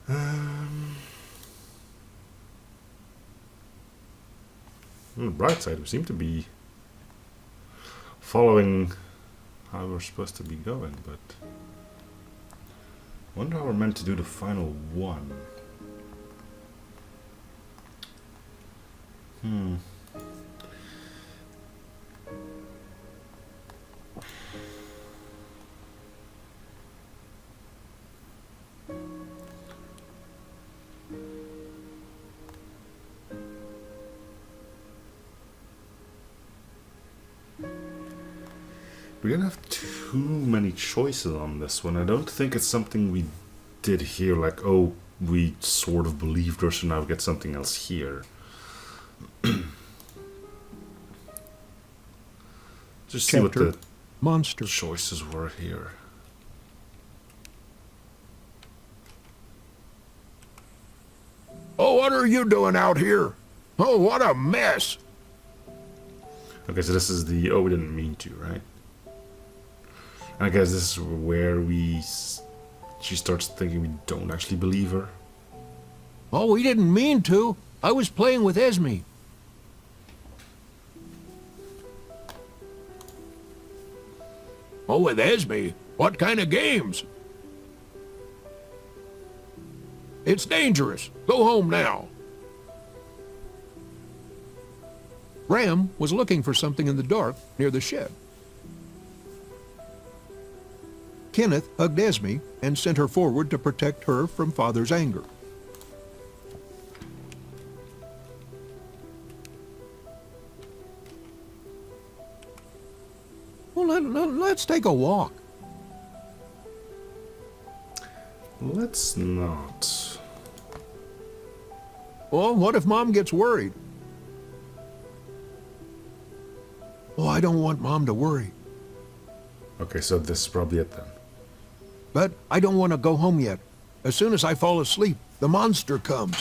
On the bright side, we seem to be following how we're supposed to be going, but I wonder how we're meant to do the final one. We didn't have too many choices on this one. I don't think it's something we did here, like, oh, we sort of believed her, so now we get something else here. Just see what the monster choices were here. Oh, what are you doing out here? Oh, what a mess. Okay, so this is the, oh, we didn't mean to, right? I guess this is where she starts thinking we don't actually believe her. Oh, we didn't mean to. I was playing with Esme. Oh, with Esme? What kind of games? It's dangerous. Go home now. Ram was looking for something in the dark near the shed. Kenneth hugged Esme and sent her forward to protect her from Father's anger. Well, let's take a walk. Let's not. Well, what if Mom gets worried? Oh, I don't want Mom to worry. Okay, so this is probably it then. But I don't want to go home yet. As soon as I fall asleep, the monster comes.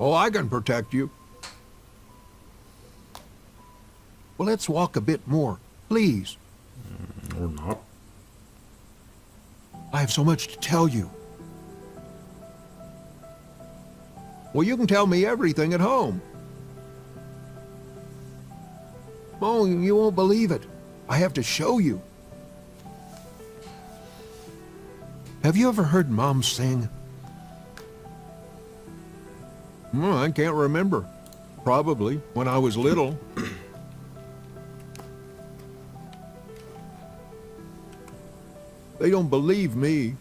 Oh, I can protect you. Well, let's walk a bit more, please. Or not. I have so much to tell you. Well, you can tell me everything at home. Oh, you won't believe it. I have to show you. Have you ever heard Mom sing? I can't remember. Probably when I was little. They don't believe me.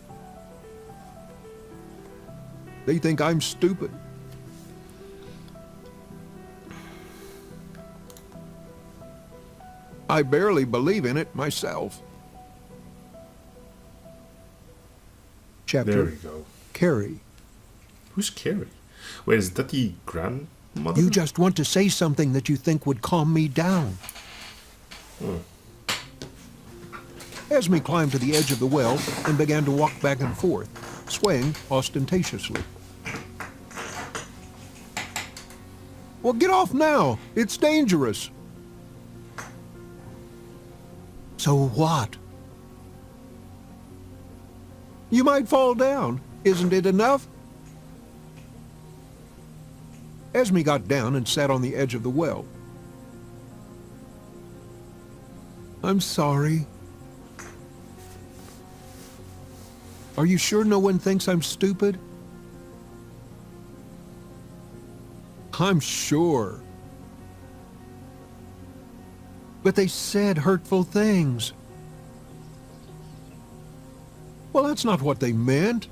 They think I'm stupid. I barely believe in it myself. Chapter. There we go. Carrie. Who's Carrie? Wait, is that the grandmother? You just want to say something that you think would calm me down. Esme climbed to the edge of the well and began to walk back and forth, swaying ostentatiously. Well, get off now. It's dangerous. So what? You might fall down. Isn't it enough? Esme got down and sat on the edge of the well. I'm sorry. Are you sure no one thinks I'm stupid? I'm sure. But they said hurtful things. Well, that's not what they meant.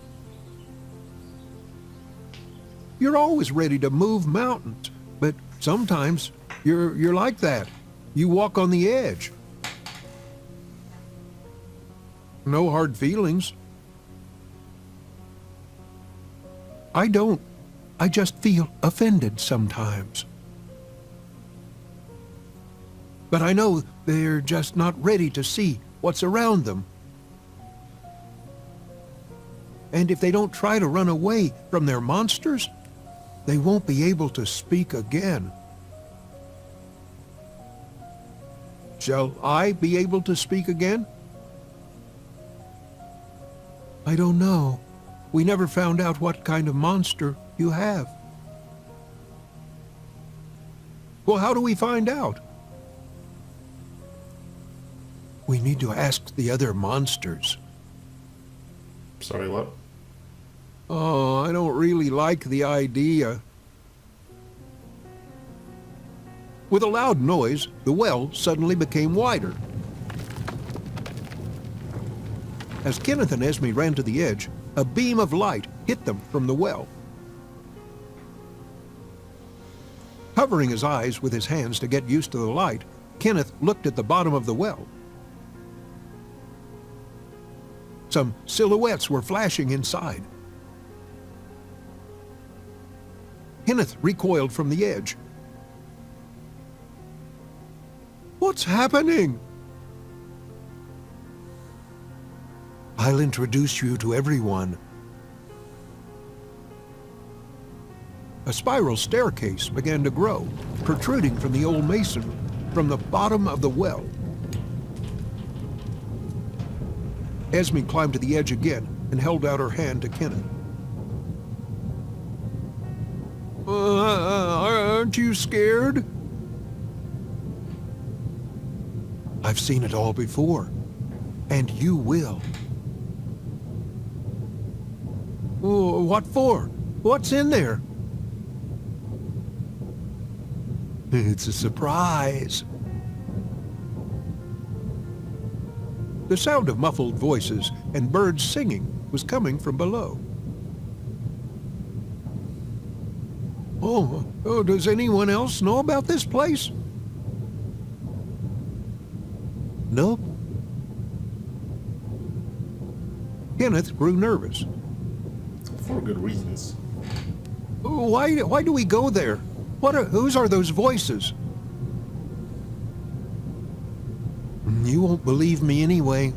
You're always ready to move mountains, but sometimes you're like that. You walk on the edge. No hard feelings. I don't. I just feel offended sometimes. But I know they're just not ready to see what's around them. And if they don't try to run away from their monsters, they won't be able to speak again. Shall I be able to speak again? I don't know. We never found out what kind of monster you have. Well, how do we find out? We need to ask the other monsters. Sorry, what? Oh, I don't really like the idea. With a loud noise, the well suddenly became wider. As Kenneth and Esme ran to the edge, a beam of light hit them from the well. Covering his eyes with his hands to get used to the light, Kenneth looked at the bottom of the well. Some silhouettes were flashing inside. Kenneth recoiled from the edge. What's happening? I'll introduce you to everyone. A spiral staircase began to grow, protruding from the old masonry, from the bottom of the well. Esme climbed to the edge again and held out her hand to Kenneth. Aren't you scared? I've seen it all before, and you will. Oh, what for? What's in there? It's a surprise. The sound of muffled voices and birds singing was coming from below. Oh, does anyone else know about this place? Nope. Kenneth grew nervous. For good reasons. Why do we go there? Whose are those voices? You won't believe me anyway.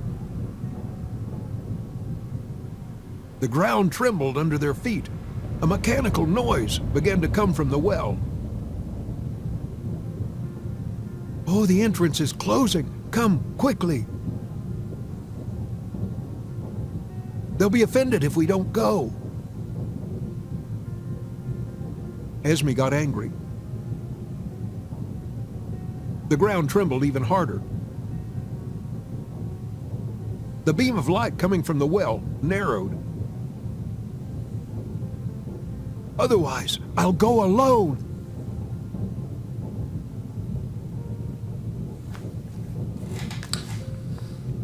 The ground trembled under their feet. A mechanical noise began to come from the well. Oh, the entrance is closing. Come, quickly. They'll be offended if we don't go. Esme got angry. The ground trembled even harder. The beam of light coming from the well narrowed. Otherwise, I'll go alone.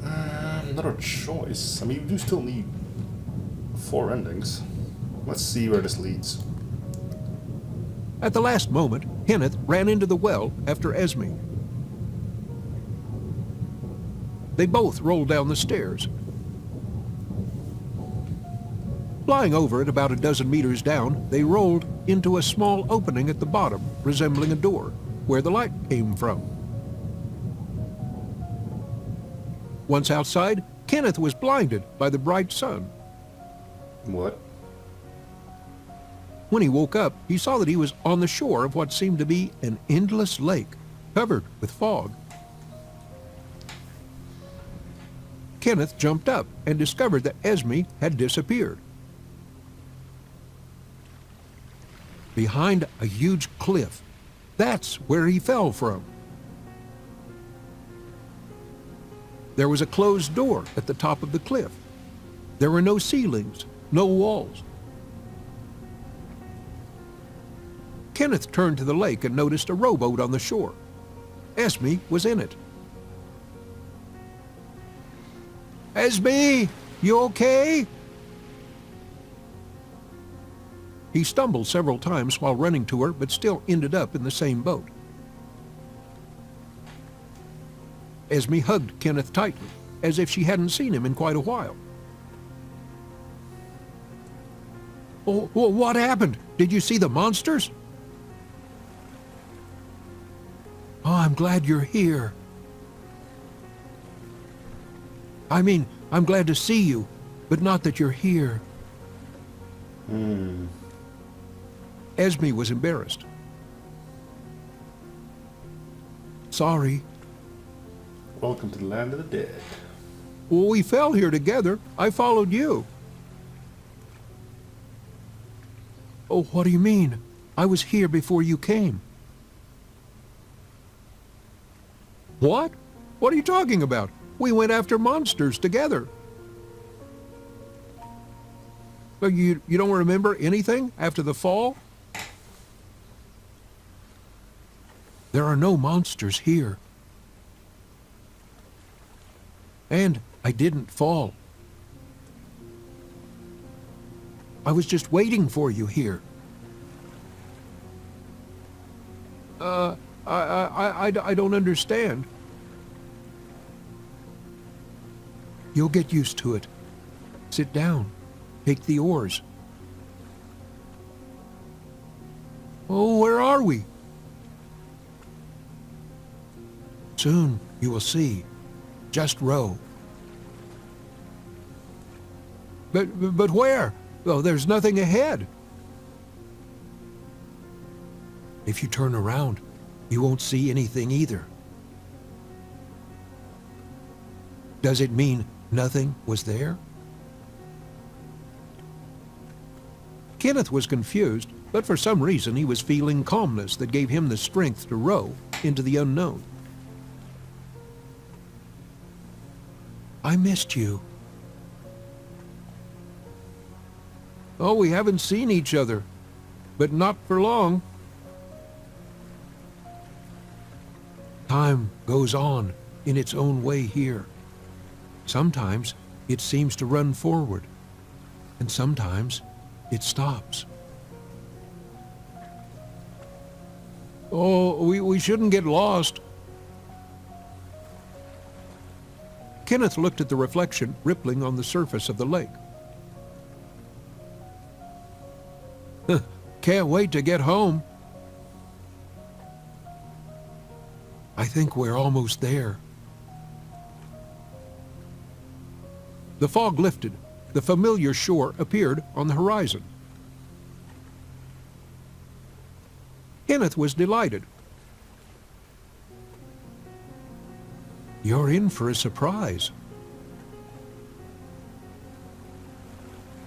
Another choice. I mean, you do still need 4 endings. Let's see where this leads. At the last moment, Kenneth ran into the well after Esme. They both rolled down the stairs. Flying over it about a dozen meters down, they rolled into a small opening at the bottom, resembling a door, where the light came from. Once outside, Kenneth was blinded by the bright sun. What? When he woke up, he saw that he was on the shore of what seemed to be an endless lake, covered with fog. Kenneth jumped up and discovered that Esme had disappeared. Behind a huge cliff. That's where he fell from. There was a closed door at the top of the cliff. There were no ceilings, no walls. Kenneth turned to the lake and noticed a rowboat on the shore. Esme was in it. Esme, you okay? He stumbled several times while running to her, but still ended up in the same boat. Esme hugged Kenneth tightly, as if she hadn't seen him in quite a while. Oh, what happened? Did you see the monsters? Oh, I'm glad you're here. I mean, I'm glad to see you, but not that you're here. Esme was embarrassed. Sorry. Welcome to the land of the dead. Well, we fell here together. I followed you. Oh, what do you mean? I was here before you came. What? What are you talking about? We went after monsters together. But you don't remember anything after the fall? There are no monsters here. And I didn't fall. I was just waiting for you here. I don't understand. You'll get used to it. Sit down. Take the oars. Oh, where are we? Soon you will see. Just row. But where? Oh, there's nothing ahead. If you turn around, you won't see anything either. Does it mean nothing was there? Kenneth was confused, but for some reason he was feeling calmness that gave him the strength to row into the unknown. I missed you. Oh, we haven't seen each other, but not for long. Time goes on in its own way here. Sometimes it seems to run forward, and sometimes it stops. Oh, we shouldn't get lost. Kenneth looked at the reflection rippling on the surface of the lake. Can't wait to get home. I think we're almost there. The fog lifted. The familiar shore appeared on the horizon. Kenneth was delighted. You're in for a surprise.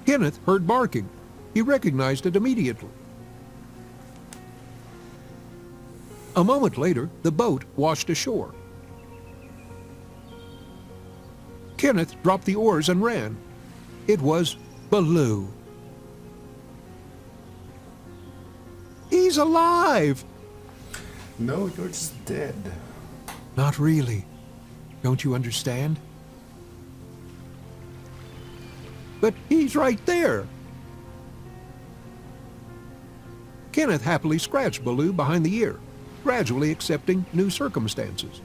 Kenneth heard barking. He recognized it immediately. A moment later, the boat washed ashore. Kenneth dropped the oars and ran. It was Baloo. He's alive! No, you're just dead. Not really. Don't you understand? But he's right there. Kenneth happily scratched Baloo behind the ear, gradually accepting new circumstances.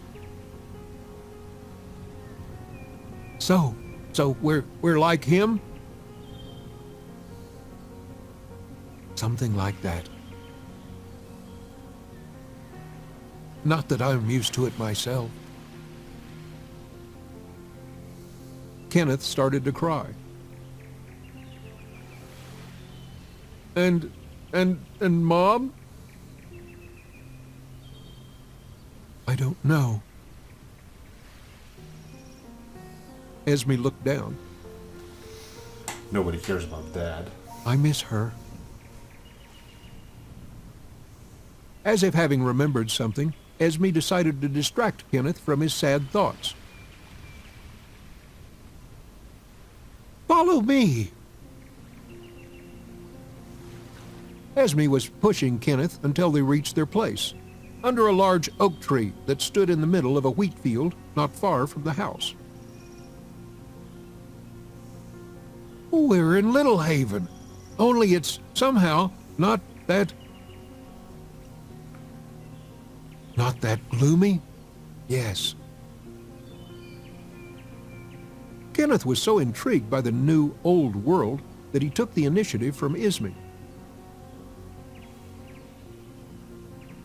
So we're like him? Something like that. Not that I'm used to it myself. Kenneth started to cry. And Mom? I don't know. Esme looked down. Nobody cares about Dad. I miss her. As if having remembered something, Esme decided to distract Kenneth from his sad thoughts. Follow me! Esme was pushing Kenneth until they reached their place, under a large oak tree that stood in the middle of a wheat field not far from the house. We're in Little Haven, only it's somehow not that gloomy? Yes. Kenneth was so intrigued by the new, old world that he took the initiative from Esme.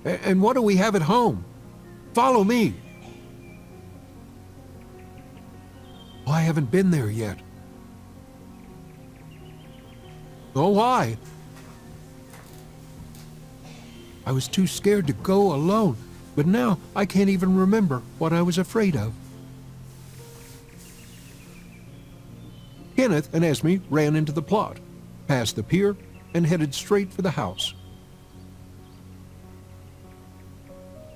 And what do we have at home? Follow me. Oh, I haven't been there yet. Oh, why? I was too scared to go alone, but now I can't even remember what I was afraid of. Kenneth and Esme ran into the plot, past the pier, and headed straight for the house.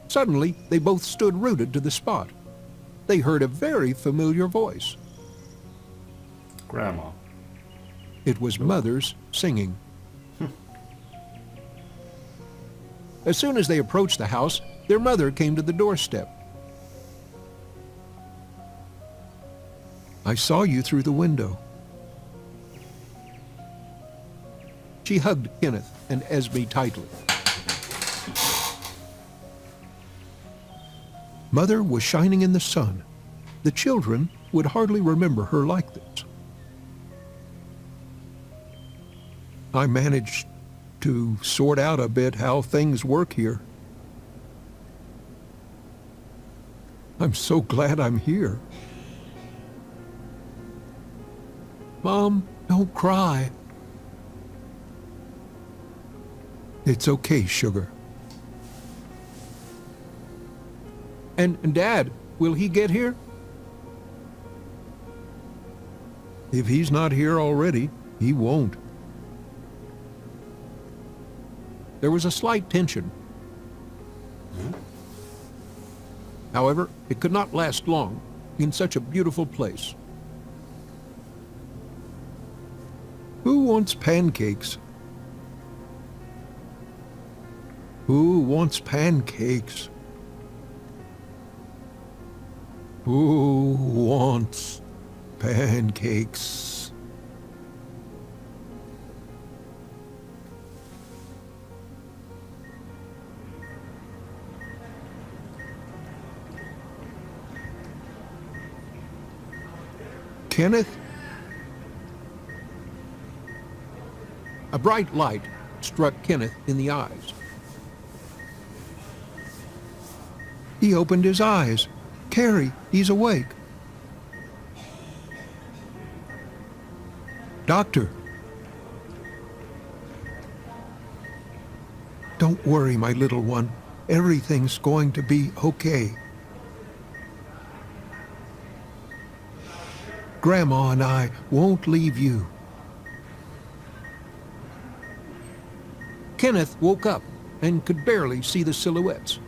Suddenly, they both stood rooted to the spot. They heard a very familiar voice. Grandma. It was Mother's singing. As soon as they approached the house, their mother came to the doorstep. "I saw you through the window." She hugged Kenneth and Esme tightly. Mother was shining in the sun. The children would hardly remember her like this. "I managed to sort out a bit how things work here. I'm so glad I'm here." "Mom, don't cry." "It's okay, sugar." And Dad, will he get here?" "If he's not here already, he won't." There was a slight tension. However, it could not last long in such a beautiful place. "Who wants pancakes?" "Who wants pancakes?" "Who wants pancakes?" "Kenneth?" A bright light struck Kenneth in the eyes. He opened his eyes. "Carrie, he's awake." "Doctor." "Don't worry, my little one. Everything's going to be okay. Grandma and I won't leave you." Kenneth woke up and could barely see the silhouettes.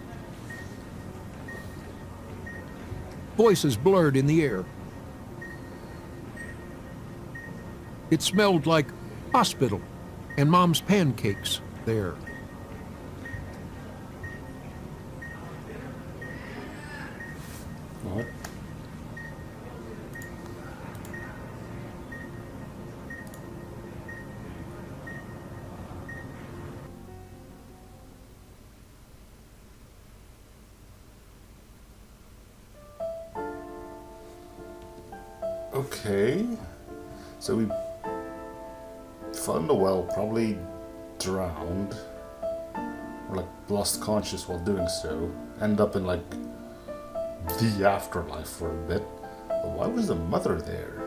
Voices blurred in the air. It smelled like hospital and Mom's pancakes there. What? Okay. So we fell in the well, probably drowned. Or like lost conscious while doing so. End up in like the afterlife for a bit. But why was the mother there?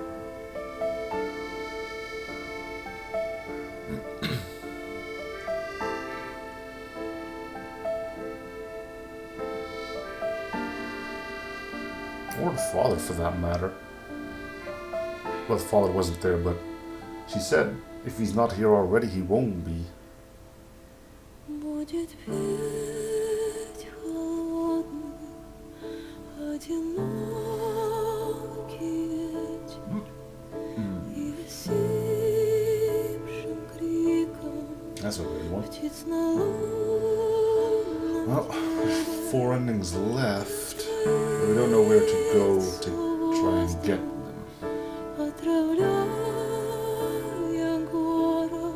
Or the father for that matter. Well, the father wasn't there, but she said if he's not here already, he won't be. Будет петь холодный, одинокий ветер, и осипшим криком That's a weird one. птиц на лунном Well, there's 4 endings left. We don't know where to go to try and get them. отравляя город,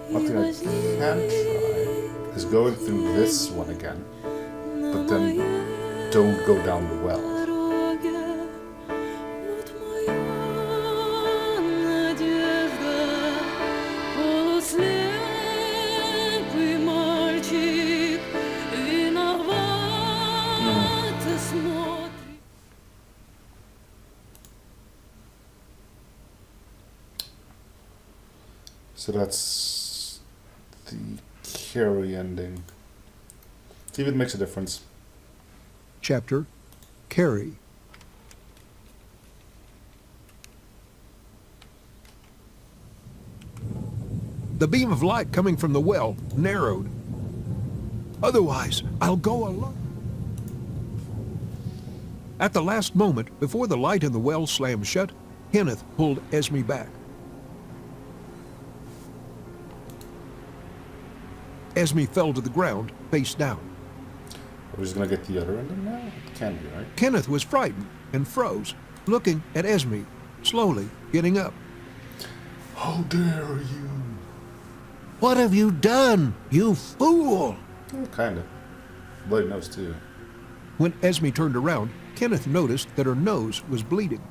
One thing I can try is going through this one again, but then don't go down the well. дороге. Вот моя надежда, полуслепый мальчик, виновато смотрит. So that's the Carrie ending. See if it makes a difference. Chapter Carrie. The beam of light coming from the well narrowed. Otherwise, I'll go alone. At the last moment, before the light in the well slammed shut, Kenneth pulled Esme back. Esme fell to the ground, face down. We're just gonna get the other ending now? It can be, right? Kenneth was frightened and froze, looking at Esme, slowly getting up. How dare you? What have you done, you fool? Kinda. Bloody nose, too. When Esme turned around, Kenneth noticed that her nose was bleeding.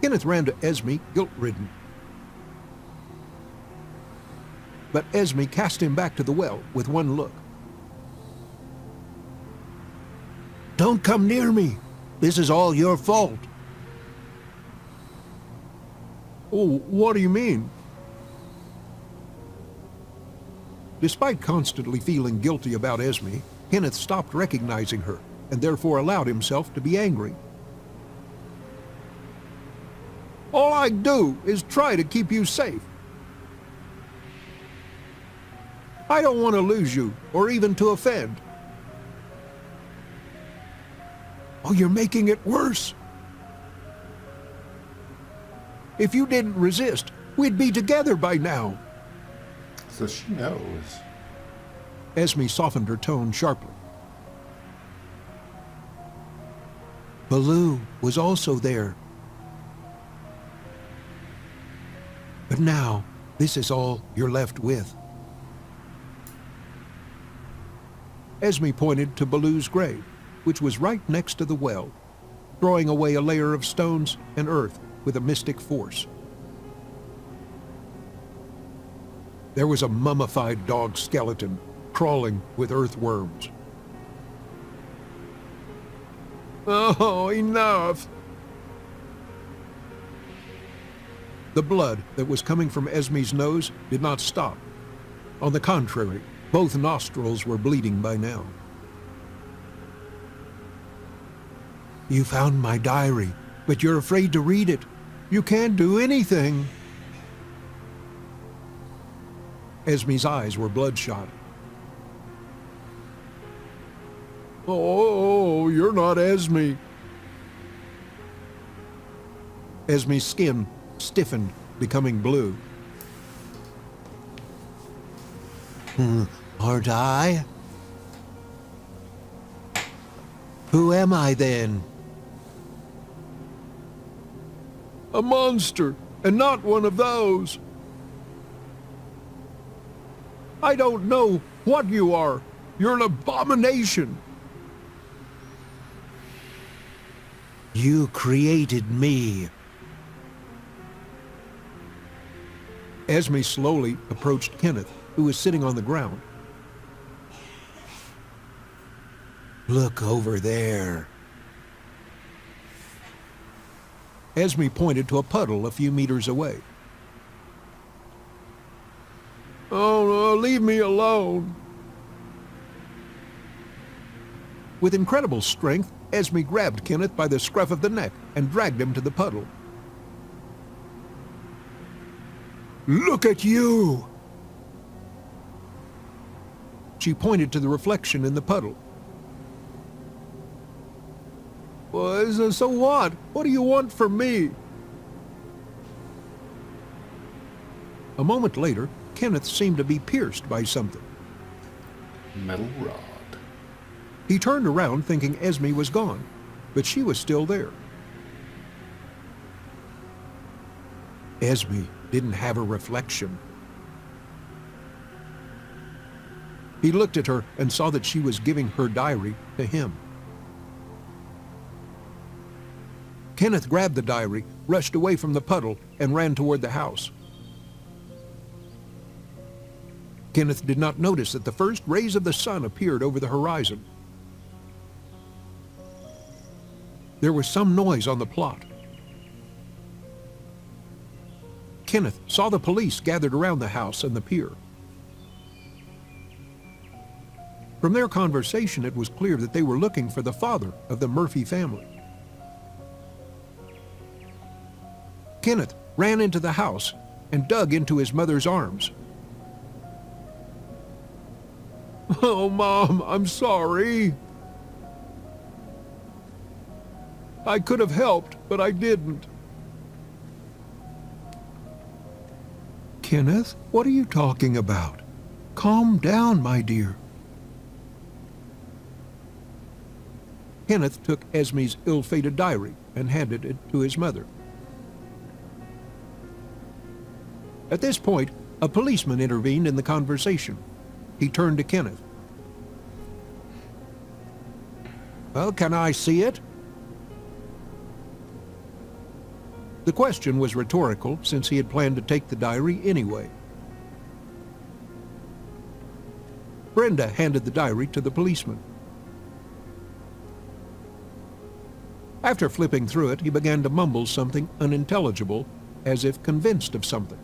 Kenneth ran to Esme, guilt-ridden. But Esme cast him back to the well with one look. Don't come near me. This is all your fault. Oh, what do you mean? Despite constantly feeling guilty about Esme, Kenneth stopped recognizing her and therefore allowed himself to be angry. All I do is try to keep you safe. I don't want to lose you or even to offend. Oh, you're making it worse. If you didn't resist, we'd be together by now. So she knows. Esme softened her tone sharply. Baloo was also there. But now, this is all you're left with. Esme pointed to Baloo's grave, which was right next to the well, throwing away a layer of stones and earth with a mystic force. There was a mummified dog skeleton crawling with earthworms. Oh, enough! The blood that was coming from Esme's nose did not stop. On the contrary, both nostrils were bleeding by now. You found my diary, but you're afraid to read it. You can't do anything. Esme's eyes were bloodshot. Oh, you're not Esme. Esme's skin stiffened, becoming blue. Aren't I? Who am I then? A monster, and not one of those. I don't know what you are. You're an abomination. You created me. Esme slowly approached Kenneth, who was sitting on the ground. Look over there. Esme pointed to a puddle a few meters away. Oh, leave me alone. With incredible strength, Esme grabbed Kenneth by the scruff of the neck and dragged him to the puddle. Look at you! She pointed to the reflection in the puddle. Well, so what? What do you want from me? A moment later, Kenneth seemed to be pierced by something. Metal rod. He turned around thinking Esme was gone, but she was still there. Esme didn't have a reflection. He looked at her and saw that she was giving her diary to him. Kenneth grabbed the diary, rushed away from the puddle, and ran toward the house. Kenneth did not notice that the first rays of the sun appeared over the horizon. There was some noise on the plot. Kenneth saw the police gathered around the house and the pier. From their conversation, it was clear that they were looking for the father of the Murphy family. Kenneth ran into the house and dug into his mother's arms. "Oh, Mom, I'm sorry. I could have helped, but I didn't." "Kenneth, what are you talking about? Calm down, my dear." Kenneth took Esme's ill-fated diary and handed it to his mother. At this point, a policeman intervened in the conversation. He turned to Kenneth. "Well, can I see it?" The question was rhetorical, since he had planned to take the diary anyway. Brenda handed the diary to the policeman. After flipping through it, he began to mumble something unintelligible, as if convinced of something.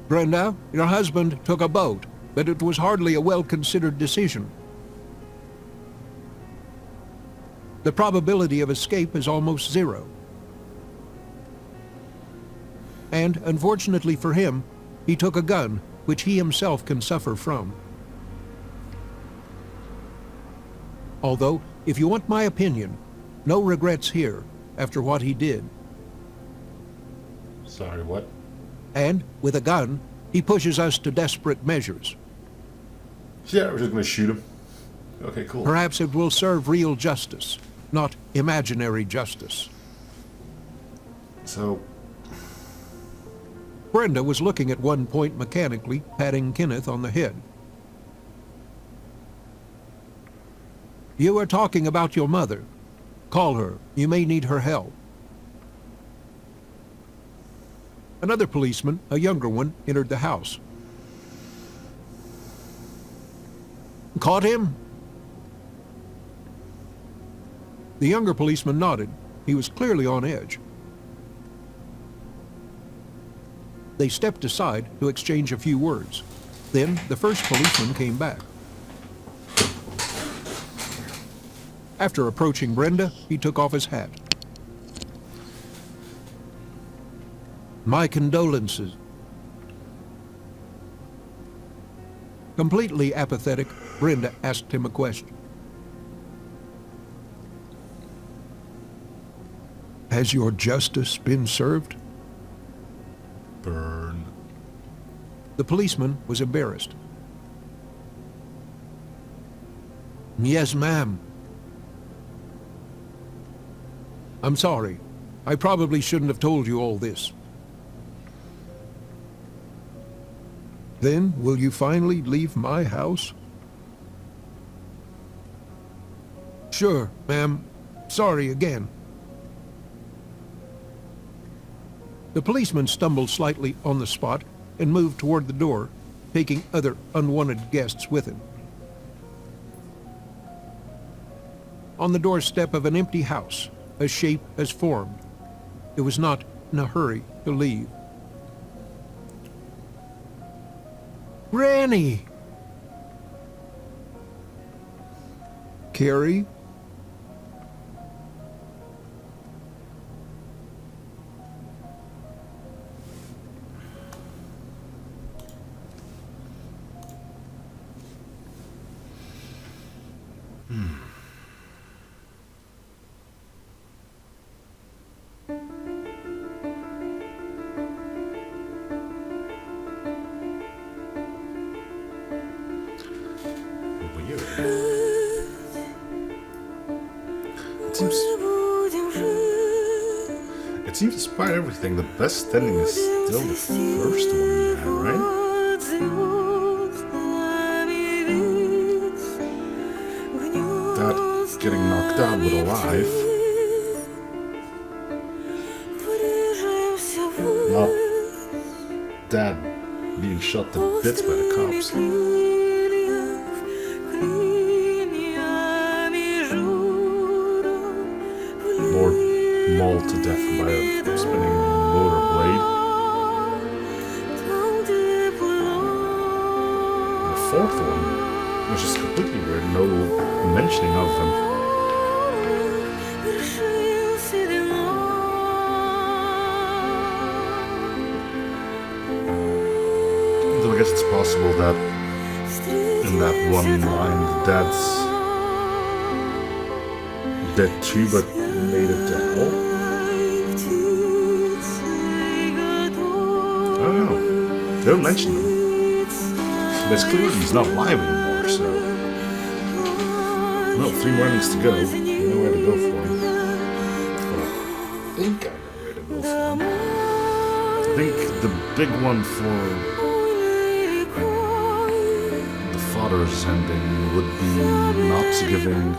"Brenda, your husband took a boat, but it was hardly a well-considered decision. The probability of escape is almost zero. And, unfortunately for him, he took a gun, which he himself can suffer from. Although, if you want my opinion, no regrets here after what he did. Sorry, what? And, with a gun, he pushes us to desperate measures. Yeah, we're just gonna shoot him. Okay, cool. Perhaps it will serve real justice, not imaginary justice." So, Brenda was looking at one point mechanically, patting Kenneth on the head. "You were talking about your mother. Call her. You may need her help." Another policeman, a younger one, entered the house. "Caught him?" The younger policeman nodded. He was clearly on edge. They stepped aside to exchange a few words. Then the first policeman came back. After approaching Brenda, he took off his hat. "My condolences." Completely apathetic, Brenda asked him a question. "Has your justice been served?" burn. The policeman was embarrassed. "Yes, ma'am." "I'm sorry. I probably shouldn't have told you all this." "Then will you finally leave my house?" "Sure, ma'am. Sorry again." The policeman stumbled slightly on the spot and moved toward the door, taking other unwanted guests with him. On the doorstep of an empty house, a shape has formed. It was not in a hurry to leave. "Granny!" "Carrie?" Weird. It seems despite everything, the best ending is still the first one you had, right? That getting knocked out but alive. Not Dad being shot to bits by the cops. Lord mauled to death by a spinning motor blade. The fourth one was just completely weird, no mentioning of him. possible that in that one line the dad's dead too, but made it to hell? I don't know. They don't mention him. But it's clear he's not alive anymore, so... Well, 3 warnings to go. You know where to go for him. Well, I think I know where to go for him. I think the big one for the father's ending would be not giving